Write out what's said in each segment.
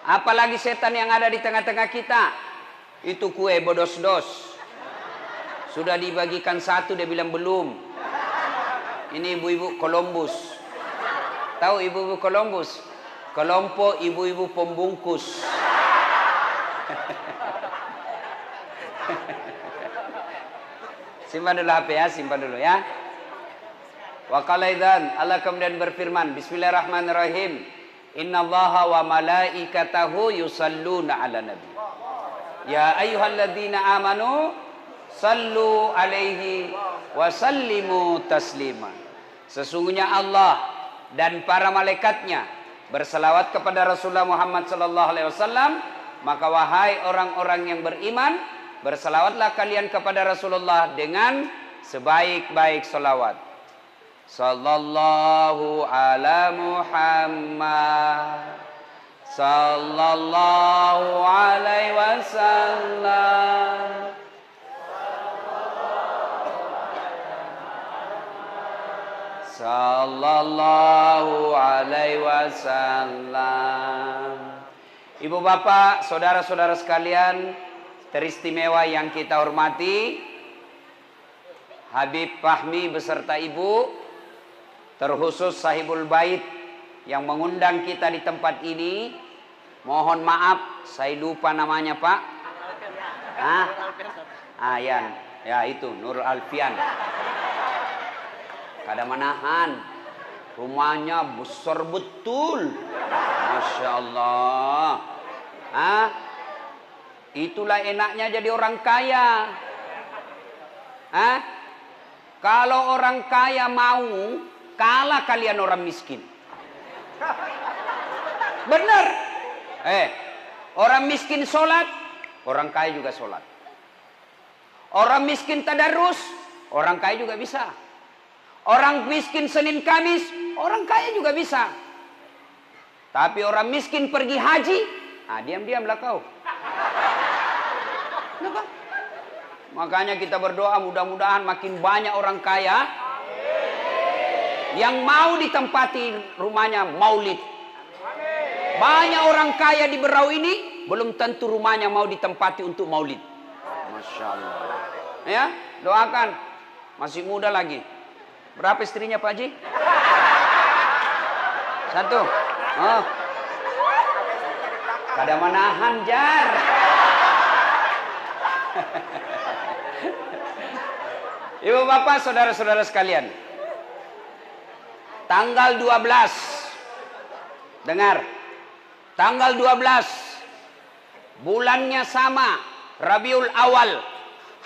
Apalagi setan yang ada di tengah-tengah kita. Itu kue bodos-dos. Sudah dibagikan satu, dia bilang belum. Ini ibu-ibu Columbus. Tahu ibu-ibu Columbus? Kelompok ibu-ibu pembungkus. Simpan dulu HP ya, simpan dulu ya. Wa qala idzan, Allah kemudian berfirman, Bismillahirrahmanirrahim. Innallaha wa malaikatahu yusalluna 'alan nabi. Ya ayyuhalladzina amanu sallu alaihi wa sallimu taslima. Sesungguhnya Allah dan para malaikatnya berselawat kepada Rasulullah Muhammad sallallahu alaihi wasallam, maka wahai orang-orang yang beriman, berselawatlah kalian kepada Rasulullah dengan sebaik-baik selawat. Sallallahu ala Muhammad sallallahu alaihi wasallam. Sallallahu alaihi wasallam. Ibu bapak, saudara-saudara sekalian teristimewa yang kita hormati, Habib Fahmi beserta ibu, terkhusus sahibul bait yang mengundang kita di tempat ini. Mohon maaf saya lupa namanya Pak. Ayan, ya itu Nurul Alfian. Kada menahan, rumahnya besar betul, Masya Allah. Itulah enaknya jadi orang kaya. Kalau orang kaya mau, kalah kalian orang miskin. Benar. Orang miskin sholat, orang kaya juga sholat. Orang miskin tadarus, orang kaya juga bisa. Orang miskin Senin Kamis, orang kaya juga bisa. Tapi orang miskin pergi haji, diam-diamlah kau. Kenapa? Makanya kita berdoa mudah-mudahan makin banyak orang kaya yang mau ditempati rumahnya maulid. Banyak orang kaya di Berau ini belum tentu rumahnya mau ditempati untuk maulid. Masya Allah. Ya, doakan. Masih muda lagi. Berapa istrinya Pak Haji? 1. Oh. Kada menahan jar. Ibu bapak, saudara-saudara sekalian. Tanggal 12. Dengar. Tanggal 12. Bulannya sama, Rabiul Awal.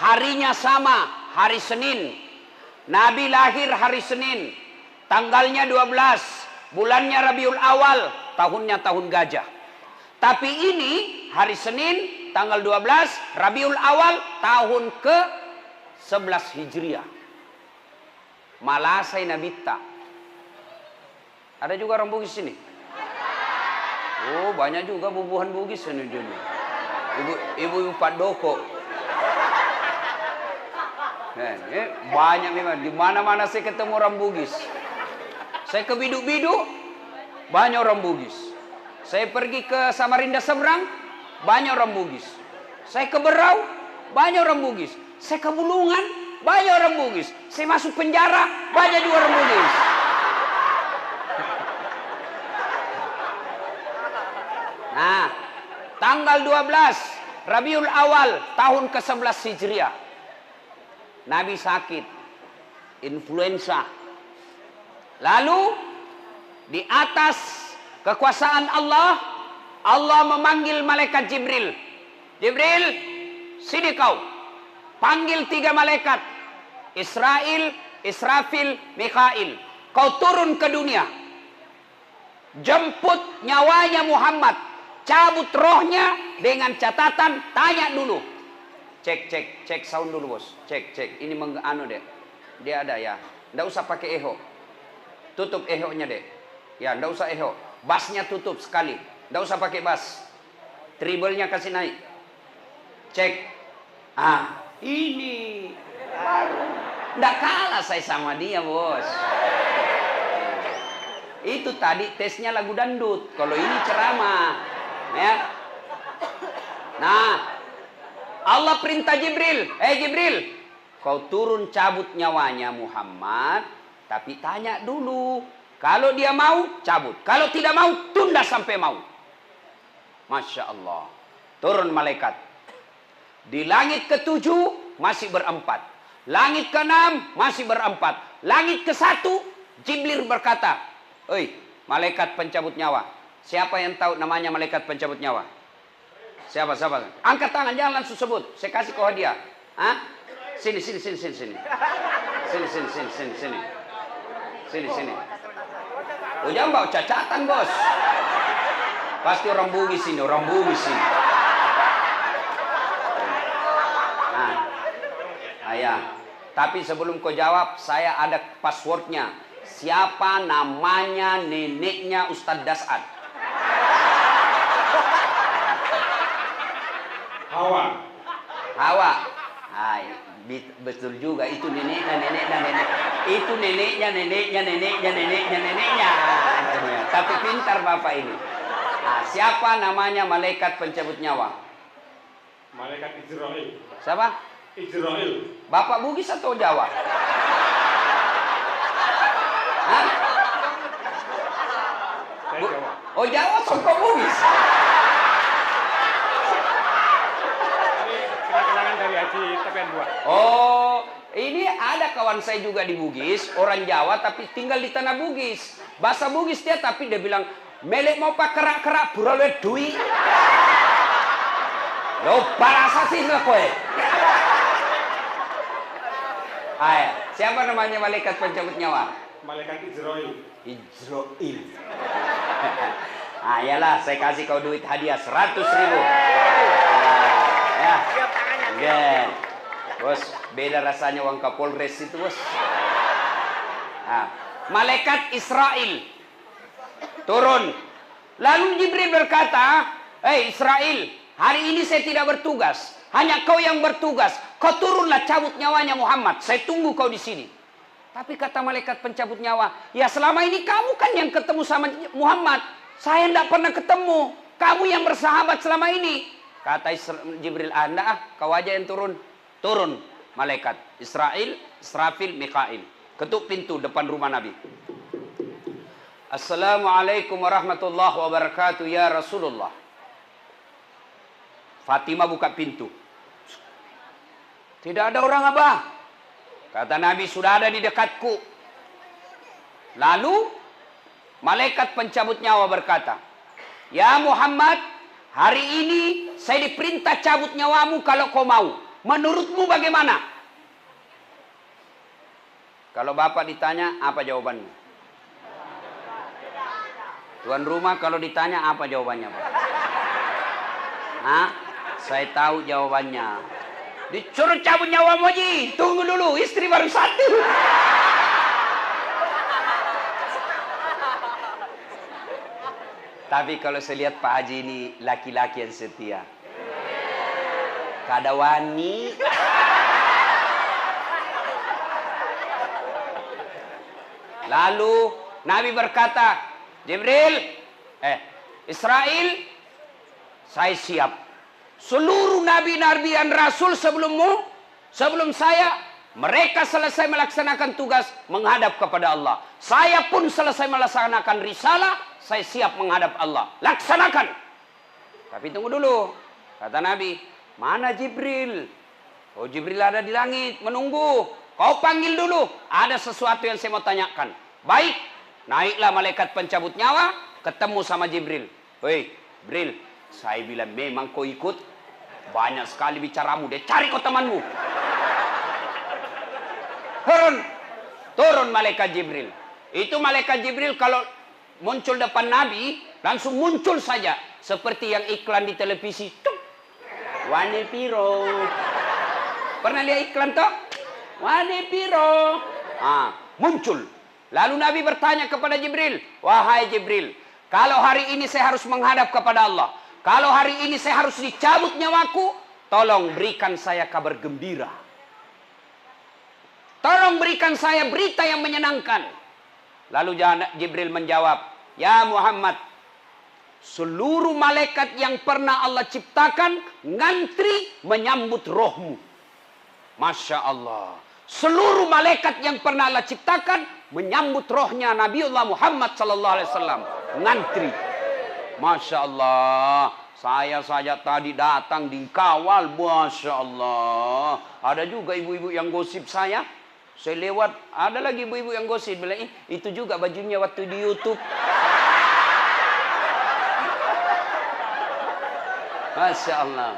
Harinya sama, hari Senin. Nabi lahir hari Senin, tanggalnya 12, bulannya Rabiul Awal, tahunnya tahun gajah. Tapi ini hari Senin, tanggal 12, Rabiul Awal, tahun ke-11 Hijriah. Malasai Nabita. Ada juga orang Bugis sini? Oh, banyak juga bubuhan Bugis ini. Ibu-ibu Pak Doko. Banyak memang. Di mana-mana saya ketemu orang Bugis. Saya ke Biduk-Biduk, banyak orang Bugis. Saya pergi ke Samarinda seberang, banyak orang Bugis. Saya ke Berau, banyak orang Bugis. Saya ke Bulungan, banyak orang Bugis. Saya masuk penjara, banyak juga orang Bugis. Nah, tanggal 12 Rabiul Awal, tahun ke-11 Hijriah. Nabi sakit, influenza. Lalu di atas kekuasaan Allah, Allah memanggil malaikat Jibril. Jibril, sini kau. Panggil 3 malaikat. Israel, Israfil, Mikail. Kau turun ke dunia. Jemput nyawanya Muhammad. Cabut rohnya dengan catatan, tanya dulu. Cek sound dulu bos. Cek. Ini anu dek. Dia ada ya. Nggak usah pakai echo. Tutup echo-nya dek. Ya, nggak usah echo. Bassnya tutup sekali. Nggak usah pakai bass. Treble-nya kasih naik. Cek. Ini baru. Nggak kalah saya sama dia bos. Itu tadi tesnya lagu dangdut. Kalau ini ceramah. Ya. Nah, Allah perintah Jibril, Jibril, kau turun cabut nyawanya Muhammad, tapi tanya dulu. Kalau dia mau, cabut. Kalau tidak mau, tunda sampai mau. Masya Allah. Turun malaikat. Di langit ke-7 masih berempat. Langit ke-6 masih berempat. Langit ke-1 Jibril berkata, "Oi, malaikat pencabut nyawa. Siapa yang tahu namanya malaikat pencabut nyawa? Siapa? Angkat tangan, jangan langsung sebut. Saya kasih kau hadiah. Hah? Sini. Sini. Oh, jangan bawa cacatan, bos. Pasti orang Bugis ini. Nah, ayah. Tapi sebelum kau jawab, saya ada passwordnya. Siapa namanya neneknya Ustadz Dasad? Hawa. Betul juga, itu neneknya. Itu neneknya. Tapi pintar bapak ini. Nah, siapa namanya malaikat pencabut nyawa? Malaikat Israel. Siapa? Israel. Bapak Bugis atau Jawa? Hah? Saya Jawa. Oh, Jawa, songkok Bugis. Kenangan dari Haji Tepian 2. Oh, ini ada kawan saya juga di Bugis, orang Jawa tapi tinggal di tanah Bugis. Bahasa Bugis dia, tapi dia bilang, "Melek mau pak kerak buralwe dui." Lo parasa sih nggak kowe? Hai, siapa namanya malaikat pencabut nyawa? Malaikat Israel. Israel. Iyalah, saya kasih kau duit hadiah 100.000. Ya. Yeah. Bos, beda rasanya uang Kapolres itu, bos. Nah, malaikat Israel turun. Lalu Jibril berkata, Israel, hari ini saya tidak bertugas. Hanya kau yang bertugas. Kau turunlah cabut nyawanya Muhammad. Saya tunggu kau di sini. Tapi kata malaikat pencabut nyawa, ya selama ini kamu kan yang ketemu sama Muhammad. Saya tidak pernah ketemu. Kamu yang bersahabat selama ini. Kata Jibril, Anda kau aja yang turun. Turun malaikat Israel, Israfil, Mikail. Ketuk pintu depan rumah Nabi. Assalamualaikum warahmatullahi wabarakatuh ya Rasulullah. Fatimah buka pintu. Tidak ada orang, Abah. Kata Nabi, sudah ada di dekatku. Lalu malaikat pencabut nyawa berkata, ya Muhammad, hari ini saya diperintah cabut nyawamu kalau kau mau. Menurutmu bagaimana? Kalau bapak ditanya, apa jawabannya? Tuan rumah kalau ditanya, apa jawabannya, Pak? Hah? Saya tahu jawabannya. Disuruh cabut nyawa Moji. Tunggu dulu, istri baru 1. Tapi kalau saya lihat Pak Haji ini laki-laki yang setia. Kada wani. Lalu Nabi berkata, Jibril, Israel, saya siap. Seluruh nabi-nabi dan rasul sebelummu, sebelum saya, mereka selesai melaksanakan tugas menghadap kepada Allah. Saya pun selesai melaksanakan risalah, saya siap menghadap Allah. Laksanakan. Tapi tunggu dulu. Kata Nabi, mana Jibril? Oh, Jibril ada di langit, menunggu. Kau panggil dulu. Ada sesuatu yang saya mau tanyakan. Baik, naiklah malaikat pencabut nyawa, ketemu sama Jibril. Woi, Jibril, saya bilang memang kau ikut. Banyak sekali bicaramu, dia cari kau temanmu. Turun malaikat Jibril. Itu malaikat Jibril kalau muncul depan Nabi, langsung muncul saja. Seperti yang iklan di televisi. Tuk. Wane piro. Pernah lihat iklan toh? Wane piro. Muncul. Lalu Nabi bertanya kepada Jibril, wahai Jibril, kalau hari ini saya harus menghadap kepada Allah, kalau hari ini saya harus dicabut nyawaku, tolong berikan saya kabar gembira. Tolong berikan saya berita yang menyenangkan. Lalu Jibril menjawab, ya Muhammad, Seluruh malaikat yang pernah Allah ciptakan ngantri menyambut rohmu. Masya Allah. Seluruh malaikat yang pernah Allah ciptakan menyambut rohnya Nabiullah Muhammad sallallahu alaihi wasallam. Ngantri. Masya Allah. Saya saja tadi datang dikawal. Masya Allah. Ada juga ibu-ibu yang gosip saya. Saya lewat. Ada lagi ibu-ibu yang gosip. Bilang, itu juga bajunya waktu di YouTube. Masya Allah.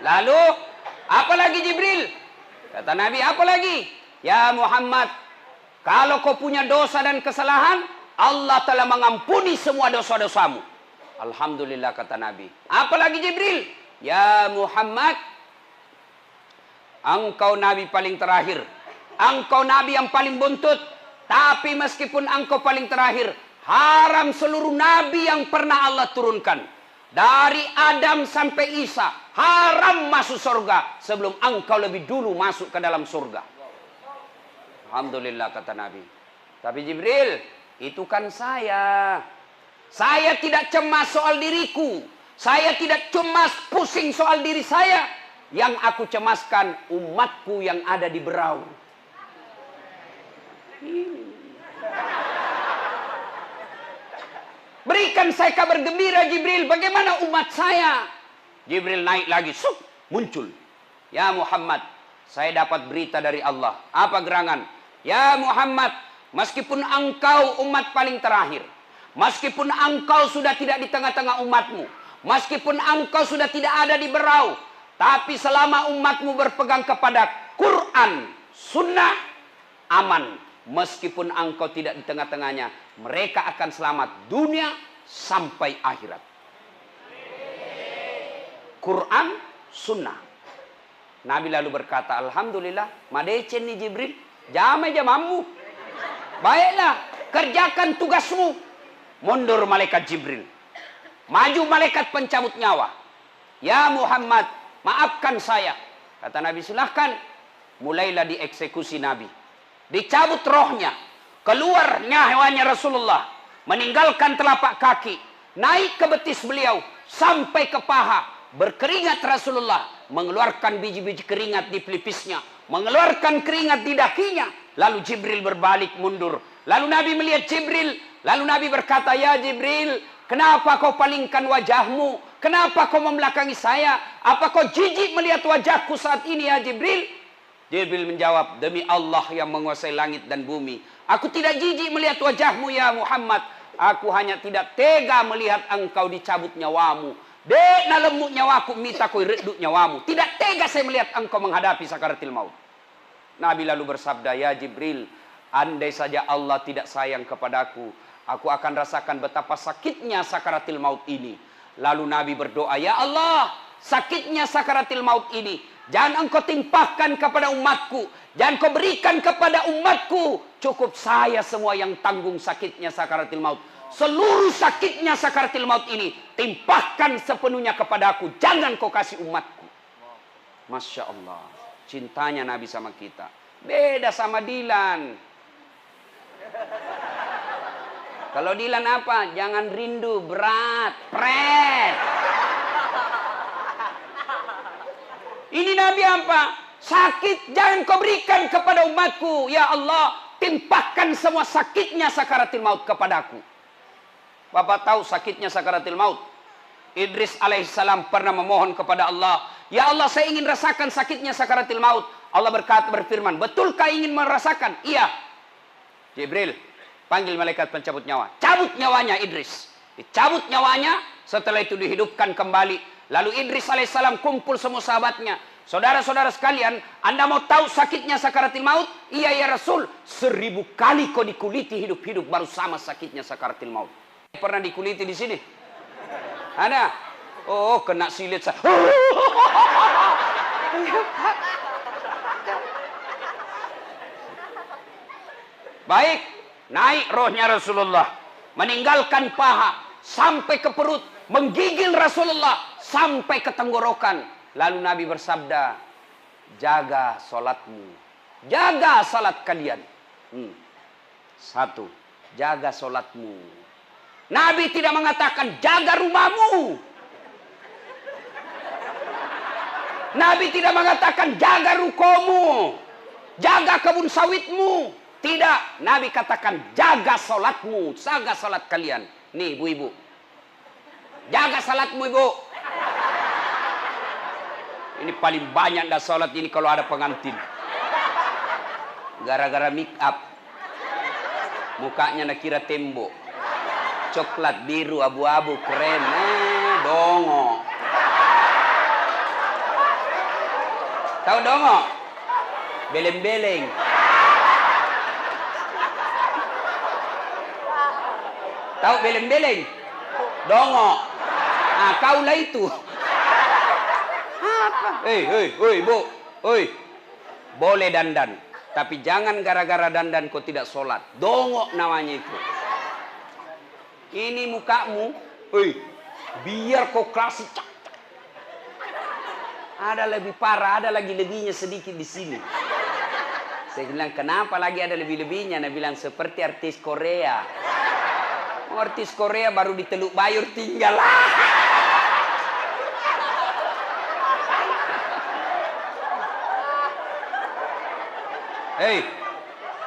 Lalu, apa lagi Jibril? Kata Nabi, apa lagi? Ya Muhammad, kalau kau punya dosa dan kesalahan, Allah telah mengampuni semua dosa-dosamu. Alhamdulillah, kata Nabi. Apa lagi Jibril? Ya Muhammad, engkau Nabi paling terakhir. Engkau Nabi yang paling buntut. Tapi meskipun engkau paling terakhir, haram seluruh Nabi yang pernah Allah turunkan. Dari Adam sampai Isa, haram masuk surga sebelum engkau lebih dulu masuk ke dalam surga. Alhamdulillah, kata Nabi. Tapi Jibril, itu kan saya. Saya tidak cemas soal diriku. Saya tidak cemas pusing soal diri saya. Yang aku cemaskan umatku yang ada di berau. Berikan saya kabar gembira Jibril, bagaimana umat saya? Jibril naik lagi, muncul. Ya Muhammad, saya dapat berita dari Allah. Apa gerangan? Ya Muhammad, meskipun engkau umat paling terakhir, meskipun engkau sudah tidak di tengah-tengah umatmu, meskipun engkau sudah tidak ada di berau, tapi selama umatmu berpegang kepada Quran, Sunnah, aman. Meskipun engkau tidak di tengah-tengahnya, mereka akan selamat dunia sampai akhirat. Quran, Sunnah. Nabi lalu berkata, Alhamdulillah, madecen nih Jibril, jamai jamamu. Baiklah, kerjakan tugasmu. Mundur malaikat Jibril. Maju malaikat pencabut nyawa. Ya Muhammad, maafkan saya. Kata Nabi, silahkan. Mulailah dieksekusi Nabi. Dicabut rohnya, keluar nyawanya Rasulullah, meninggalkan telapak kaki, naik ke betis beliau, sampai ke paha, berkeringat Rasulullah, mengeluarkan biji-biji keringat di pelipisnya, mengeluarkan keringat di dakinya, lalu Jibril berbalik mundur, lalu Nabi melihat Jibril, lalu Nabi berkata, ya Jibril, kenapa kau palingkan wajahmu, kenapa kau membelakangi saya, apa kau jijik melihat wajahku saat ini ya Jibril? Jibril menjawab, demi Allah yang menguasai langit dan bumi, aku tidak jijik melihat wajahmu ya Muhammad. Aku hanya tidak tega melihat engkau dicabut nyawamu. Dek na lemuk nyawaku mita koi reduk nyawamu. Tidak tega saya melihat engkau menghadapi sakaratil maut. Nabi lalu bersabda, ya Jibril, andai saja Allah tidak sayang kepadaku, aku akan rasakan betapa sakitnya sakaratil maut ini. Lalu Nabi berdoa, ya Allah, sakitnya sakaratil maut ini jangan engkau timpahkan kepada umatku. Jangan kau berikan kepada umatku. Cukup saya semua yang tanggung sakitnya sakaratil maut. Seluruh sakitnya sakaratil maut ini timpahkan sepenuhnya kepadaku. Jangan kau kasih umatku. Masya Allah. Cintanya Nabi sama kita. Beda sama Dilan. Kalau Dilan apa? Jangan rindu, berat, pret. Ini Nabi apa? Sakit jangan kau berikan kepada umatku. Ya Allah, timpahkan semua sakitnya sakaratil maut kepadaku. Bapak tahu sakitnya sakaratil maut? Idris alaihissalam pernah memohon kepada Allah, ya Allah, saya ingin rasakan sakitnya sakaratil maut. Allah berfirman, betulkah ingin merasakan? Iya. Jibril, panggil malaikat pencabut nyawa. Cabut nyawanya Idris. Dicabut nyawanya, setelah itu dihidupkan kembali. Lalu Idris alaihissalam kumpul semua sahabatnya. Saudara-saudara sekalian, Anda mau tahu sakitnya sakaratil maut? Iya ya Rasul, 1000 kali kau dikuliti hidup-hidup baru sama sakitnya sakaratil maut. Pernah dikuliti di sini? Ada? Oh, kena silit saya. Baik, naik rohnya Rasulullah, meninggalkan paha sampai ke perut, menggigil Rasulullah sampai ke tenggorokan. Lalu Nabi bersabda, jaga salatmu, jaga salat kalian. Satu, jaga salatmu. Nabi tidak mengatakan jaga rumahmu. Nabi tidak mengatakan jaga rukomu, jaga kebun sawitmu. Tidak, Nabi katakan jaga salatmu, jaga salat kalian. Nih ibu-ibu, jaga salatmu ibu. Ini paling banyak dah salat ini kalau ada pengantin. Gara-gara make up, mukanya nak kira tembok, coklat, biru, abu-abu, keren, dongo. Tahu dongo? Beleng-beleng. Tahu beleng-beleng? Dongo. Ah, kaulah itu. Apa? Bu. Boleh dandan. Tapi jangan gara-gara dandan kau tidak sholat. Dongo namanya itu. Ini mukamu. Biar kau klasik. Ada lebih parah, ada lagi lebihnya sedikit di sini. Saya bilang, kenapa lagi ada lebih-lebihnya? Nah bilang, seperti artis Korea. Oh, artis Korea baru di Teluk Bayur tinggal.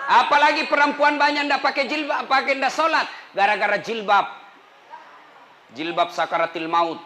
Apalagi perempuan banyak ndak pakai jilbab, pakai ndak sholat. Gara-gara jilbab. Jilbab sakaratil maut.